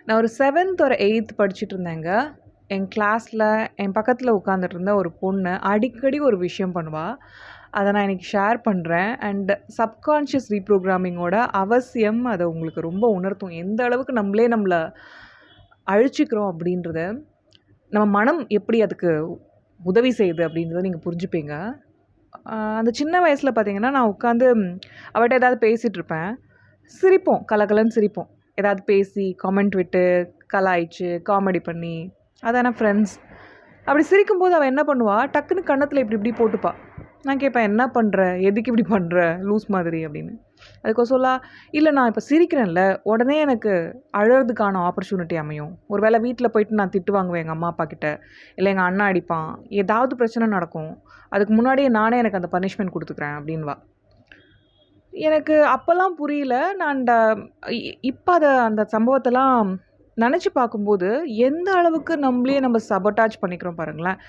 நான் ஒரு 7th ஒரு 8th படிச்சுட்டு இருந்தேங்க. என் கிளாஸில் என் பக்கத்தில் உட்காந்துட்டு இருந்த ஒரு பொண்ணு அடிக்கடி ஒரு விஷயம் பண்ணுவா. அதை நான் இன்னைக்கு ஷேர் பண்ணுறேன். அண்ட் சப்கான்ஷியஸ் ரீப்ரோக்ராமிங்கோட அவசியம் அதை உங்களுக்கு ரொம்ப உணர்த்தும். எந்த அளவுக்கு நம்மளை அழிச்சிக்கிறோம் அப்படின்றத, நம்ம மனம் எப்படி அதுக்கு உதவி செய்யுது அப்படின்றத நீங்கள் புரிஞ்சுப்பீங்க. அந்த சின்ன வயசில் பார்த்தீங்கன்னா, நான் உட்காந்து அவள்கிட்ட ஏதாவது பேசிகிட்டு இருப்பேன். சிரிப்போம், கலகலன்னு சிரிப்போம். ஏதாவது பேசி காமெண்ட் விட்டு கலாய்ச்சி காமெடி பண்ணி, அதான ஃப்ரெண்ட்ஸ். அப்படி சிரிக்கும்போது அவள் என்ன பண்ணுவா, டக்குன்னு கன்னத்தில் இப்படி இப்படி போட்டுப்பா. நான் கேட்பேன், என்ன பண்ணுற, எதுக்கு இப்படி பண்ணுற லூஸ் மாதிரி அப்படின்னு. அதுக்கு சொல்லா, இல்லை நான் இப்போ சிரிக்கிறேன்ல, உடனே எனக்கு அழறதுக்கான ஆப்பர்ச்சுனிட்டி அமையும். ஒரு வேளை வீட்டில் போயிட்டு நான் திட்டு வாங்குவேன் எங்கள் அம்மா அப்பா கிட்ட, இல்லை எங்கள் அண்ணா அடிப்பான், ஏதாவது பிரச்சனை நடக்கும், அதுக்கு முன்னாடியே நானே எனக்கு அந்த பனிஷ்மெண்ட் கொடுத்துக்கிறேன் அப்படின்வா. எனக்கு அப்போல்லாம் புரியல. நான் இப்போ அந்த சம்பவத்தெல்லாம் நினச்சி பார்க்கும்போது, எந்த அளவுக்கு நம்ம சபோட்டாஜ் பண்ணிக்கிறோம் பாருங்களேன்.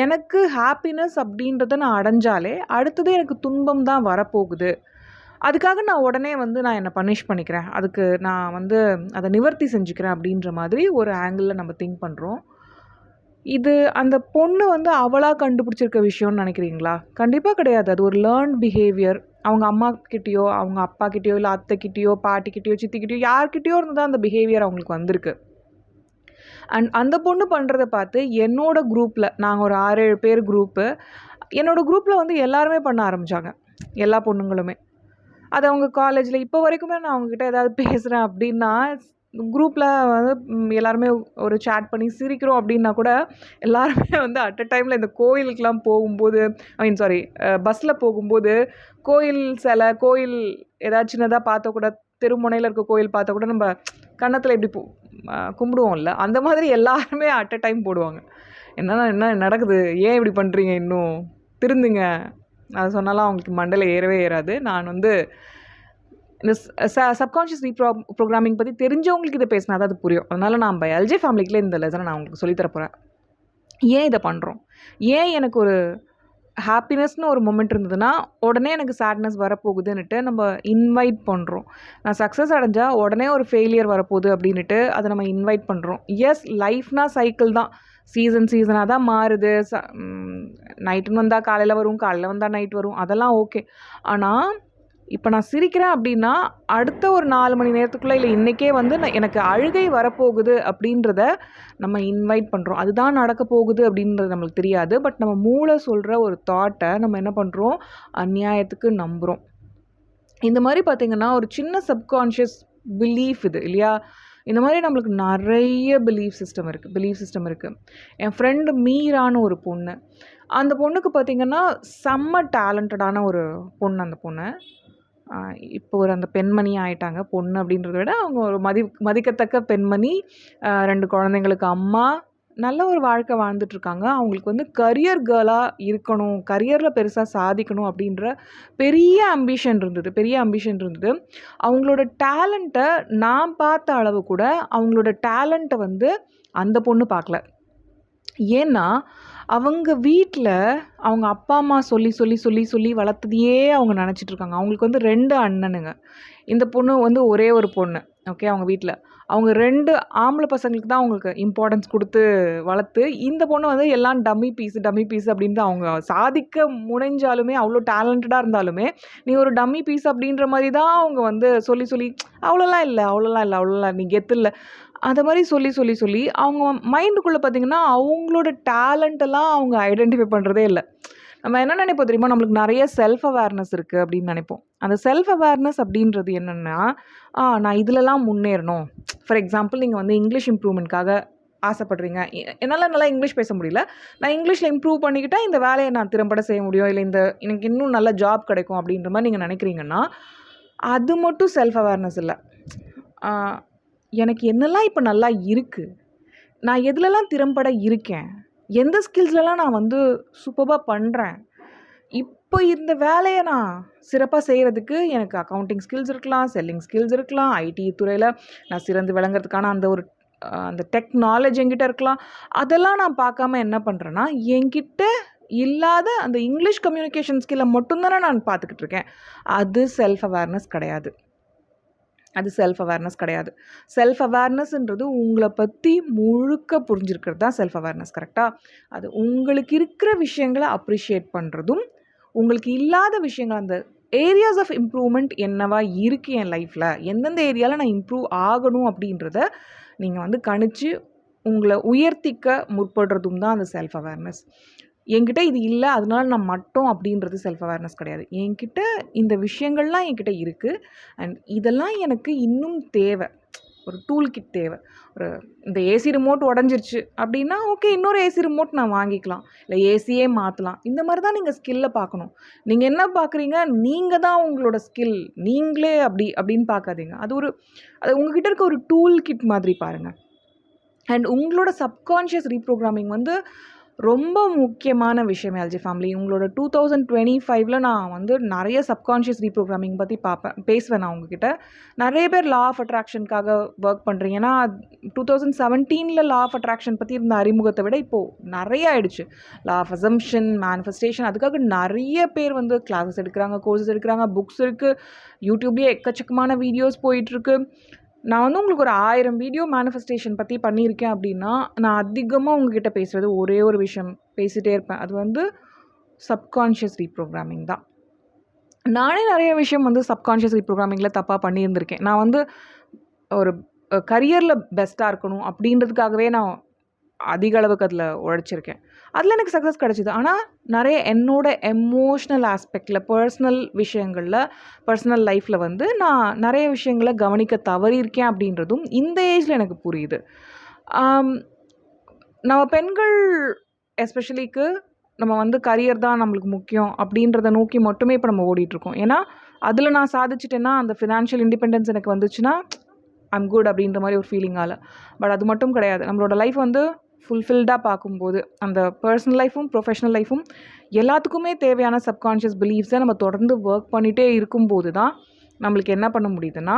எனக்கு ஹாப்பினஸ் அப்படின்றத நான் அடைஞ்சாலே, அடுத்தது எனக்கு துன்பம் தான் வரப்போகுது. அதுக்காக நான் உடனே நான் என்னை பனிஷ் பண்ணிக்கிறேன். அதுக்கு நான் அதை நிவர்த்தி செஞ்சுக்கிறேன் அப்படின்ற மாதிரி ஒரு ஆங்கிளில் நம்ம திங்க் பண்ணுறோம். இது அந்த பொண்ணு அவளா கண்டுபிடிச்சிருக்க விஷயம்னு நினைக்கிறீங்களா? கண்டிப்பாக கிடையாது. அது ஒரு லேர்ன்ட் பிஹேவியர். அவங்க அம்மாக்கிட்டேயோ, அவங்க அப்பாக்கிட்டேயோ, இல்லை அத்தைக்கிட்டேயோ, பாட்டிக்கிட்டேயோ, சித்திக்கிட்டேயோ யார்கிட்டயோ இருந்து தான் அந்த பிஹேவியர் அவங்களுக்கு வந்திருக்கு. அண்ட் அந்த பொண்ணு பண்ணுறத பார்த்து என்னோடய குரூப்பில், நாங்கள் ஒரு 6-7 பேர் குரூப்பு, என்னோடய குரூப்பில் எல்லாருமே பண்ண ஆரம்பித்தாங்க. எல்லா பொண்ணுங்களுமே. அது அவங்க காலேஜில் இப்போ வரைக்குமே நான் அவங்கக்கிட்ட ஏதாவது பேசுகிறேன் அப்படின்னா, குரூப்பில் எல்லாருமே ஒரு சேட் பண்ணி சிரிக்கிறோம் அப்படின்னா கூட, எல்லாருமே அட் அ டைமில் இந்த கோயிலுக்கெலாம் போகும்போது, பஸ்ஸில் போகும்போது கோயில் சிலை, கோயில் ஏதாவது சின்னதாக பார்த்தா கூட, தெருமுனையில் இருக்க கோயில் பார்த்தா கூட நம்ம கன்னத்தில் இப்படி கும்பிடுவோம்ல, அந்த மாதிரி எல்லாருமே அட் அ டைம் போடுவாங்க. என்ன நடக்குது, ஏன் இப்படி பண்ணுறீங்க, இன்னும் திருந்துங்க. அது சொன்னாலும் அவங்களுக்கு மண்டையில் ஏறவே ஏறாது. நான் இந்த சப்கான்ஷியஸ் ப்ரோக்ராமிங் பற்றி தெரிஞ்சவங்களுக்கு இதை பேசினா தான் அது புரியும். அதனால் நான் எல்ஜே ஃபேமிலிக்குள்ளே இந்த லெசனை நான் உங்களுக்கு சொல்லித்தர போகிறேன். ஏன் இதை பண்ணுறோம், ஏன் எனக்கு ஒரு ஹாப்பினஸ்னு ஒரு மொமெண்ட் இருந்ததுன்னா உடனே எனக்கு சேட்னஸ் வரப்போகுதுன்னுட்டு நம்ம இன்வைட் பண்ணுறோம். நான் சக்ஸஸ் அடைஞ்சால் உடனே ஒரு ஃபெயிலியர் வரப்போகுது அப்படின்ட்டு அதை நம்ம இன்வைட் பண்ணுறோம். எஸ், லைஃப்னா சைக்கிள் தான். சீசனாக தான் மாறுது. நைட்டுன்னு வந்தால் காலையில் வரும், காலையில் வந்தால் நைட் வரும், அதெல்லாம் ஓகே. ஆனால் இப்போ நான் சிரிக்கிறேன் அப்படின்னா அடுத்த ஒரு 4 மணி நேரத்துக்குள்ளே, இல்லை இன்றைக்கே எனக்கு அழுகை வரப்போகுது அப்படின்றத நம்ம இன்வைட் பண்ணுறோம். அதுதான் நடக்க போகுது அப்படின்றது நம்மளுக்கு தெரியாது. பட் நம்ம மூளை சொல்கிற ஒரு தாட்டை நம்ம என்ன பண்ணுறோம், அநியாயத்துக்கு நம்புகிறோம். இந்த மாதிரி பார்த்திங்கன்னா ஒரு சின்ன சப்கான்ஷியஸ் பிலீஃப் இது இல்லையா. இந்த மாதிரி நம்மளுக்கு நிறைய பிலீஃப் சிஸ்டம் இருக்குது. என் ஃப்ரெண்டு மீரான்னு ஒரு பொண்ணு, அந்த பொண்ணுக்கு பார்த்திங்கன்னா செம்ம டேலண்டடான ஒரு பொண்ணு. அந்த பொண்ணு இப்போ அந்த பெண்மணி ஆயிட்டாங்க. பொண்ணு அப்படின்றத விட அவங்க ஒரு மதிக்கத்தக்க பெண்மணி. 2 குழந்தைங்களுக்கு அம்மா. நல்ல ஒரு வாழ்க்கை வாழ்ந்துட்டுருக்காங்க. அவங்களுக்கு கரியர் கேர்ளாக இருக்கணும், கரியரில் பெருசாக சாதிக்கணும் அப்படின்ற பெரிய அம்பிஷன் இருந்தது. அவங்களோட டேலண்ட்டை நான் பார்த்த அளவு கூட அவங்களோட டேலண்ட்டை அந்த பொண்ணு பார்க்கல. ஏன்னா அவங்க வீட்டில் அவங்க அப்பா அம்மா சொல்லி வளர்த்ததையே அவங்க நினச்சிட்ருக்காங்க. அவங்களுக்கு 2 அண்ணனுங்க. இந்த பொண்ணு ஒரே ஒரு பொண்ணு. ஓகே, அவங்க வீட்டில் அவங்க 2 ஆம்பளை பசங்களுக்கு தான் அவங்களுக்கு இம்பார்ட்டன்ஸ் கொடுத்து வளர்த்து, இந்த பொண்ணு எல்லாம் டம்மி பீஸ் அப்படின்ட்டு அவங்க சாதிக்க முனைஞ்சாலுமே, அவ்வளோ டேலண்டடாக இருந்தாலுமே, நீ ஒரு டம்மி பீஸ் அப்படின்ற மாதிரி தான் அவங்க சொல்லி அவ்வளோலாம் இல்லை நீ கெத்து இல்லை, அந்த மாதிரி சொல்லி அவங்க மைண்டுக்குள்ளே பார்த்திங்கன்னா அவங்களோட டேலண்ட்டெல்லாம் அவங்க ஐடென்டிஃபை பண்ணுறதே இல்லை. நம்ம என்ன நினைப்போம் தெரியுமா, நம்மளுக்கு நிறைய செல்ஃப் அவேர்னஸ் இருக்குது அப்படின்னு நினைப்போம். அந்த செல்ஃப் அவேர்னஸ் அப்படின்றது என்னென்னா, நான் இதிலலாம் முன்னேறணும். ஃபார் எக்ஸாம்பிள், நீங்கள் இங்கிலீஷ் இம்ப்ரூவ்மெண்ட்காக ஆசைப்படுறீங்க. என்னால் நல்லா இங்கிலீஷ் பேச முடியல, நான் இங்கிலீஷில் இம்ப்ரூவ் பண்ணிக்கிட்டால் இந்த வேலையை நான் திறம்பட செய்ய முடியும், இல்லை எனக்கு இன்னும் நல்ல ஜாப் கிடைக்கும் அப்படின்ற மாதிரி நீங்கள் நினைக்கிறீங்கன்னா, அது மட்டும் செல்ஃப் அவேர்னஸ் இல்லை. எனக்கு என்னெல்லாம் இப்போ நல்லா இருக்குது, நான் எதுலலாம் திறம்பட இருக்கேன், எந்த ஸ்கில்ஸ்லலாம் நான் சூப்பராக பண்ணுறேன், இப்போ இந்த வேலையை நான் சிறப்பாக செய்கிறதுக்கு எனக்கு அக்கௌண்டிங் ஸ்கில்ஸ் இருக்கலாம், செல்லிங் ஸ்கில்ஸ் இருக்கலாம், ஐடி துறையில் நான் சிறந்து விளங்குறதுக்கான அந்த டெக்னாலஜி என்கிட்ட இருக்கலாம். அதெல்லாம் நான் பார்க்காம என்ன பண்ணுறேன்னா, என்கிட்ட இல்லாத அந்த இங்கிலீஷ் கம்யூனிகேஷன் ஸ்கில்லை மட்டும்தானே நான் பார்த்துக்கிட்டு இருக்கேன். அது செல்ஃப் அவேர்னஸ் கிடையாது. அது செல்ஃப் அவேர்னஸ் கிடையாது. செல்ஃப் அவேர்னஸ்ன்றது உங்கள பத்தி முழுக்க புரிஞ்சிருக்கிறது தான் செல்ஃப் அவேர்னஸ். கரெக்ட்டா? அது உங்களுக்கு இருக்கிற விஷயங்கள அப்ரிஷியேட் பண்றதும், உங்களுக்கு இல்லாத விஷயங்கள் அந்த ஏரியாஸ் ஆஃப் இம்ப்ரூவ்மெண்ட் என்னவா இருக்கு என் லைஃப்ல, எந்தெந்த ஏரியால நான் இம்ப்ரூவ் ஆகணும் அப்படின்றத நீங்க வந்து கணிச்சு உங்கள உயர்த்திக்க முற்படுறதும் தான் அந்த செல்ஃப் அவேர்னஸ். என்கிட்ட இது இல்ல, அதனால நான் மட்டும் அப்படின்றது செல்ஃப் அவேர்னஸ் கிடையாது. என்கிட்ட இந்த விஷயங்கள்லாம் என்கிட்ட இருக்கு. அண்ட் இதெல்லாம் எனக்கு இன்னும் தேவை. ஒரு டூல் கிட் தேவை. ஒரு இந்த ஏசி ரிமோட் உடஞ்சிருச்சு அப்படின்னா, ஓகே இன்னொரு ஏசி ரிமோட் நான் வாங்கிக்கலாம். இல்ல ஏசியே மாத்தலாம். இந்த மாரி தான் நீங்க ஸ்கில்ல பார்க்கணும். நீங்க என்ன பார்க்குறீங்க, நீங்க தான் உங்களோட ஸ்கில். நீங்களே அப்படின்னு பார்க்காதீங்க. அது உங்ககிட்ட இருக்க ஒரு டூல் கிட் மாதிரி பாருங்க. அண்ட் உங்களோட சப்கான்ஷியஸ் ரீப்ரோகிராமிங் வந்து ரொம்ப முக்கியமான விஷயம் எல்ஜி ஃபேமிலி. உங்களோட 2025ல நான் வந்து நிறைய சப்கான்ஷியஸ் ரீப்ரோகிராமிங் பற்றி பேசுவேன் நான் உங்ககிட்ட. நிறைய பேர் லா ஆஃப் அட்ராக்ஷனுக்காக ஒர்க் பண்ணுறீங்க. ஏன்னா 2017ல் லா ஆஃப் அட்ராக்ஷன் பற்றி இருந்த அறிமுகத்தை விட இப்போது நிறைய ஆயிடுச்சு. லா ஆஃப் அசம்ஷன், மேனிஃபெஸ்டேஷன், அதுக்காக நிறைய பேர் வந்து கிளாஸஸ் எடுக்கிறாங்க, கோர்சஸ் எடுக்கிறாங்க, புக்ஸ் இருக்குது, யூடியூப்லேயே எக்கச்சக்கமான வீடியோஸ் போயிட்டுருக்கு. நான் வந்து உங்களுக்கு ஒரு 1000 வீடியோ மேனிஃபெஸ்டேஷன் பற்றி பண்ணியிருக்கேன் அப்படின்னா, நான் அதிகமாக உங்ககிட்ட பேசுகிறது ஒரே ஒரு விஷயம் பேசிகிட்டே இருப்பேன். அது வந்து சப்கான்ஷியஸ் ரீப்ரோகிராமிங் தான். நானே நிறைய விஷயம் வந்து சப்கான்ஷியஸ் ரீப்ரோகிராமிங்கில் தப்பாக பண்ணியிருந்திருக்கேன். நான் வந்து ஒரு கரியரில் பெஸ்ட்டாக இருக்கணும் அப்படின்றதுக்காகவே நான் அதிக அளவுக்கு அதில் உழைச்சிருக்கேன். அதில் எனக்கு சக்ஸஸ் கிடச்சிது. ஆனால் நிறைய என்னோட எமோஷ்னல் ஆஸ்பெக்டில், பர்சனல் விஷயங்களில், பர்சனல் லைஃப்பில் வந்து நான் நிறைய விஷயங்களை கவனிக்க தவறியிருக்கேன் அப்படின்றதும் இந்த ஏஜில் எனக்கு புரியுது. நம்ம பெண்கள் எஸ்பெஷலிக்கு நம்ம வந்து கரியர் தான் நம்மளுக்கு முக்கியம் அப்படின்றத நோக்கி மட்டுமே இப்போ நம்ம ஓடிட்டுருக்கோம். ஏன்னா அதில் நான் சாதிச்சிட்டேன்னா, அந்த ஃபினான்ஷியல் இண்டிபெண்டன்ஸ் எனக்கு வந்துச்சுன்னா ஐம் குட் அப்படின்ற மாதிரி ஒரு ஃபீலிங்கால். பட் அது மட்டும் கிடையாது. நம்மளோட லைஃப் வந்து ஃபுல்ஃபில்டாக பார்க்கும்போது அந்த பர்சனல் லைஃபும் ப்ரொஃபஷ்னல் லைஃபும் எல்லாத்துக்குமே தேவையான சப்கான்ஷியஸ் பிலீஃப்ஸை நம்ம தொடர்ந்து ஒர்க் பண்ணிகிட்டே இருக்கும்போது தான் நம்மளுக்கு என்ன பண்ண முடியுதுன்னா,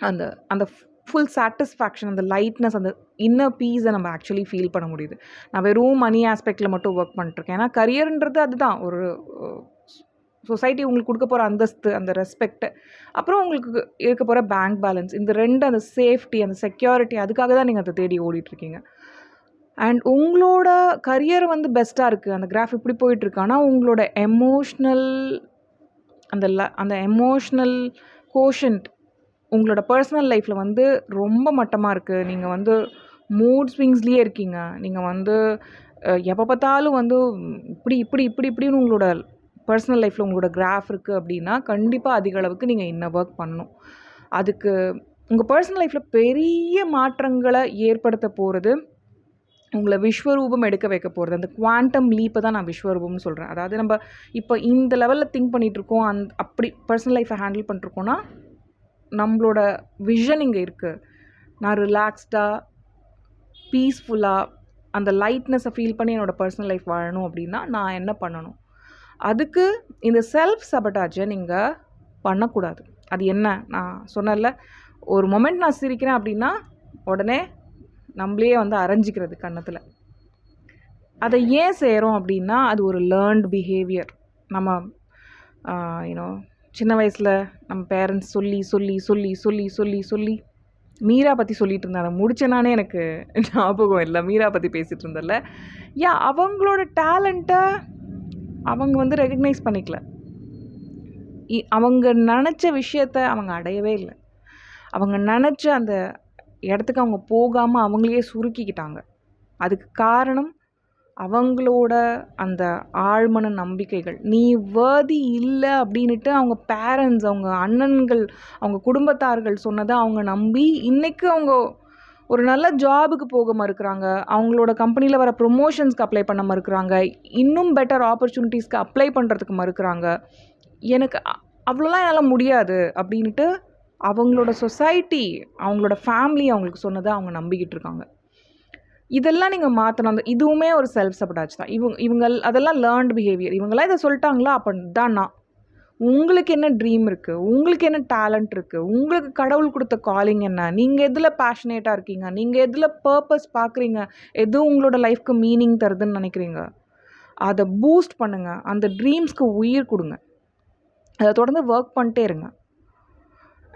அந்த அந்த ஃபுல் சாட்டிஸ்ஃபேக்ஷன், அந்த லைட்னஸ், அந்த இன்னர் பீஸை நம்ம ஆக்சுவலி ஃபீல் பண்ண முடியுது. நான் வெறும் மணி ஆஸ்பெக்டில் மட்டும் ஒர்க் பண்ணிட்டுருக்கேன். ஏன்னா கரியர்ன்றது அதுதான். ஒரு சொசைட்டி உங்களுக்கு கொடுக்க போகிற அந்தஸ்து, அந்த ரெஸ்பெக்ட், அப்புறம் உங்களுக்கு இருக்க போகிற பேங்க் பேலன்ஸ், இந்த 2 அந்த சேஃப்டி, அந்த செக்யூரிட்டி, அதுக்காக தான் நீங்கள் அதை தேடி ஓடிட்டுருக்கீங்க. அண்ட் உங்களோட கரியர் வந்து பெஸ்ட்டாக இருக்குது, அந்த கிராஃப் இப்படி போயிட்டுருக்கு. ஆனால் உங்களோட எமோஷ்னல் அந்த எமோஷ்னல் கோஷன்ட் உங்களோட பர்சனல் லைஃப்பில் வந்து ரொம்ப மட்டமாக இருக்குது. நீங்கள் வந்து மூட் ஸ்விங்ஸ்லேயே இருக்கீங்க. நீங்கள் வந்து எப்போ பார்த்தாலும் வந்து இப்படின்னு உங்களோட பர்சனல் லைஃப்பில் உங்களோட கிராஃப் இருக்குது அப்படின்னா, கண்டிப்பாக அதிக அளவுக்கு நீங்கள் இன்னர் ஒர்க் பண்ணணும். அதுக்கு உங்கள் பர்சனல் லைஃப்பில் பெரிய மாற்றங்களை ஏற்படுத்த போகிறது உங்களை விஸ்வரூபம் எடுக்க வைக்க போகிறது. அந்த குவாண்டம் லீப்பை தான் நான் விஸ்வரூபம்னு சொல்கிறேன். அதாவது நம்ம இப்போ இந்த லெவலில் திங்க் பண்ணிகிட்ருக்கோம், அப்படி பர்சனல் லைஃப்பை ஹேண்டில் பண்ணிட்டுருக்கோன்னா, நம்மளோட விஷன் இங்கே இருக்குது. நான் ரிலாக்ஸ்டாக, பீஸ்ஃபுல்லாக, அந்த லைட்னஸை ஃபீல் பண்ணி என்னோடய பர்சனல் லைஃப் வாழணும் அப்படின்னா நான் என்ன பண்ணணும்? அதுக்கு இந்த செல்ஃப் சபட்டாஜை நீங்கள் பண்ணக்கூடாது. அது என்ன? நான் சொன்னேன்ல, ஒரு மொமெண்ட் நான் சிரிக்கிறேன் அப்படின்னா உடனே நம்மளே வந்து அரைஞ்சிக்கிறது கன்னத்தில். அதை ஏன் செய்கிறோம் அப்படின்னா, அது ஒரு லேர்ன்டு பிஹேவியர். நம்ம யூனோ சின்ன வயசில் நம்ம பேரண்ட்ஸ் சொல்லி சொல்லி சொல்லி சொல்லி சொல்லி சொல்லி மீரா பற்றி சொல்லிகிட்டு இருந்தேன். அதை முடிச்சேனானே எனக்கு ஞாபகம் இல்லை. மீரா பற்றி பேசிகிட்டு இருந்தேன்ல, அவங்களோட டேலண்ட்டை அவங்க வந்து ரெகக்னைஸ் பண்ணிக்கல. அவங்க நினச்ச விஷயத்த அவங்க அடையவே இல்லை. அவங்க நினச்ச அந்த இடத்துக்கு அவங்க போகாமல் அவங்களையே சுருக்கிக்கிட்டாங்க. அதுக்கு காரணம் அவங்களோட அந்த ஆழ்மன நம்பிக்கைகள். நீ வர்தி இல்லை அப்படின்ட்டு அவங்க பேரண்ட்ஸ், அவங்க அண்ணன்கள், அவங்க குடும்பத்தார்கள் சொன்னதை அவங்க நம்பி இன்றைக்கு அவங்க ஒரு நல்ல ஜாபுக்கு போக மறுக்கிறாங்க. அவங்களோட கம்பெனியில் வர ப்ரொமோஷன்ஸ்க்கு அப்ளை பண்ண மறுக்கிறாங்க. இன்னும் பெட்டர் ஆப்பர்ச்சுனிட்டிஸ்க்கு அப்ளை பண்ணுறதுக்கு மறுக்கிறாங்க. எனக்கு அவ்வளோலாம் என்னால் முடியாது அப்படின்ட்டு அவங்களோட சொசைட்டி, அவங்களோட ஃபேமிலி அவங்களுக்கு சொன்னதை அவங்க நம்பிக்கிட்டு இருக்காங்க. இதெல்லாம் நீங்கள் மாற்றணும். இதுவுமே ஒரு செல்ஃப் சபட்டாஜ் தான். இவங்க அதெல்லாம் லேர்ன்டு பிஹேவியர். இவங்கெல்லாம் இதை சொல்லிட்டாங்களா, அப்போ தான் நான். உங்களுக்கு என்ன ட்ரீம் இருக்குது? உங்களுக்கு என்ன டேலண்ட் இருக்குது? உங்களுக்கு கடவுள் கொடுத்த காலிங் என்ன? நீங்கள் எதில் பேஷனேட்டாக இருக்கீங்க? நீங்கள் எதில் பர்பஸ் பார்க்குறீங்க? எது உங்களோட லைஃப்க்கு மீனிங் தருதுன்னு நினைக்கிறீங்க? அதை பூஸ்ட் பண்ணுங்கள். அந்த ட்ரீம்ஸ்க்கு உயிர் கொடுங்க. அதை தொடர்ந்து ஒர்க் பண்ணிட்டே இருங்க.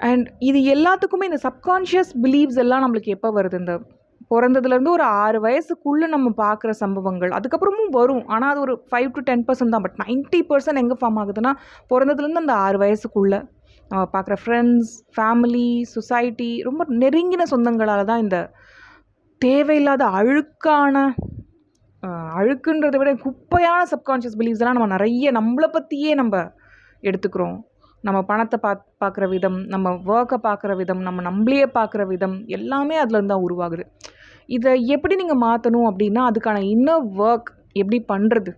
அண்ட் இது எல்லாத்துக்குமே இந்த சப்கான்ஷியஸ் பிலீவ்ஸ் எல்லாம் நம்மளுக்கு எப்போ வருது? இந்த பிறந்ததுலேருந்து ஒரு 6 வயசுக்குள்ளே நம்ம பார்க்குற சம்பவங்கள் அதுக்கப்புறமும் வரும். ஆனால் அது ஒரு 5 to 10% தான். பட் 90% எங்கே ஃபார்ம் ஆகுதுன்னா பிறந்ததுலேருந்து அந்த 6 வயசுக்குள்ளே நம்ம பார்க்குற ஃப்ரெண்ட்ஸ், ஃபேமிலி, சொசைட்டி, ரொம்ப நெருங்கின சொந்தங்களால் தான் இந்த தேவையில்லாத அழுக்குன்றதை விட குப்பையான சப்கான்ஷியஸ் பிலீவ்ஸ்லாம் நம்ம நிறைய நம்மளை பற்றியே நம்ம எடுத்துக்கிறோம். நம்ம பணத்தை பார்க்குற விதம், நம்ம ஒர்க்கை பார்க்குற விதம், நம்மளையே பார்க்குற விதம் எல்லாமே அதுலேருந்து தான் உருவாகுது. இதை எப்படி நீங்கள் மாற்றணும் அப்படின்னா, அதுக்கான இன்னர் ஒர்க் எப்படி பண்ணுறது,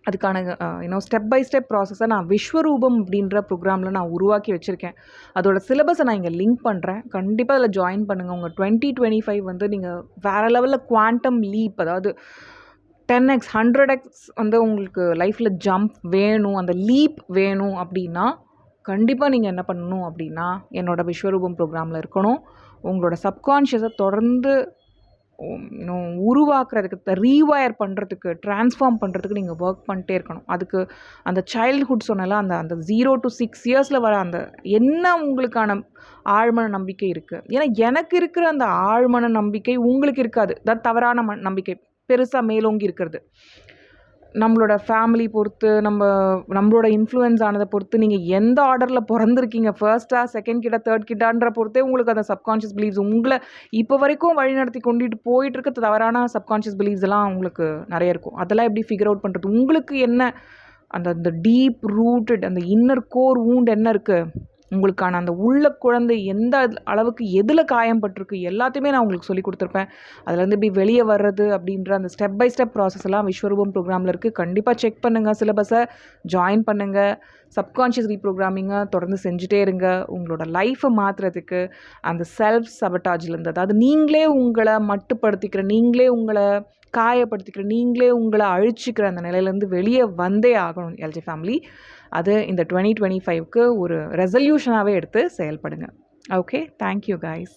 அதுக்கான ஸ்டெப் பை ஸ்டெப் ப்ராசஸை நான் விஸ்வரூபம் அப்படின்ற ப்ரோக்ராமில் நான் உருவாக்கி வச்சுருக்கேன். அதோட சிலபஸை நான் இங்கே லிங்க் பண்ணுறேன். கண்டிப்பாக அதில் ஜாயின் பண்ணுங்கள். உங்கள் 2025 வந்து நீங்கள் வேறு லெவலில் குவாண்டம் லீப், அதாவது 10x 100x வந்து உங்களுக்கு லைஃப்பில் ஜம்ப் வேணும், அந்த லீப் வேணும் அப்படின்னா கண்டிப்பாக நீங்கள் என்ன பண்ணணும் அப்படின்னா, என்னோடய விஸ்வரூபம் ப்ரோக்ராமில் இருக்கணும். உங்களோட சப்கான்ஷியஸை தொடர்ந்து உருவாக்குறதுக்கு, ரீவயர் பண்ணுறதுக்கு, ட்ரான்ஸ்ஃபார்ம் பண்ணுறதுக்கு நீங்கள் ஒர்க் பண்ணிட்டே இருக்கணும். அதுக்கு அந்த சைல்ட்ஹுட் சொன்னால அந்த 0 to 6 இயர்ஸில் வர அந்த என்ன உங்களுக்கான ஆழ்மன நம்பிக்கை இருக்குது. ஏன்னா எனக்கு இருக்கிற அந்த ஆழ்மன நம்பிக்கை உங்களுக்கு இருக்காது. அது தவறான நம்பிக்கை பெருசாக மேலோங்கி இருக்கிறது. நம்மளோட ஃபேமிலி பொறுத்து, நம்மளோட இன்ஃப்ளூயன்ஸ் ஆனதை பொறுத்து, நீங்கள் எந்த ஆர்டரில் பிறந்திருக்கீங்க, ஃபர்ஸ்ட்டா, செகண்ட் கிட்ட, தேர்ட் கிட்டான்ற பொறுத்தே உங்களுக்கு அந்த சப்கான்ஷியஸ் பிலீவ்ஸ் உங்களை இப்போ வரைக்கும் வழிநடத்தி கொண்டுட்டு போயிட்டு இருக்க தவறான சப்கான்ஷியஸ் பிலீவ்ஸ் எல்லாம் உங்களுக்கு நிறைய இருக்கும். அதெல்லாம் எப்படி ஃபிகர் அவுட் பண்ணுறது? உங்களுக்கு என்ன அந்த டீப் ரூட்டட் அந்த இன்னர் கோர் வூண்ட் என்ன இருக்குது, உங்களுக்கான அந்த உள்ள குழந்தை எந்த அளவுக்கு எதில் காயம்பட்டிருக்கு எல்லாத்தையுமே நான் உங்களுக்கு சொல்லி கொடுத்துருப்பேன். அதுலேருந்து இப்படி வெளியே வர்றது அப்படின்ற அந்த ஸ்டெப் பை ஸ்டெப் ப்ராசஸ் எல்லாம் விஸ்வரூபம் ப்ரோக்ராமில் இருக்குது. கண்டிப்பாக செக் பண்ணுங்கள், சிலபஸை ஜாயின் பண்ணுங்கள். சப்கான்ஷியஸ் ரீப்ரோக்ராமிங்கை தொடர்ந்து செஞ்சுட்டே இருங்க. உங்களோட லைஃப்பை மாற்றுறதுக்கு அந்த செல்ஃப் சபட்டாஜ்லேருந்து, அதாவது நீங்களே உங்களை மட்டுப்படுத்திக்கிற, நீங்களே உங்களை காயப்படுத்திக்கிற, நீங்களே உங்களை அழிச்சிக்கிற அந்த நிலையிலேருந்து வெளியே வந்தே ஆகணும் எல்ஜி ஃபேமிலி. அது இந்த 2025க்கு ஒரு ரெசல்யூஷனாகவே எடுத்து செயல்படுங்க. Okay, thank you guys.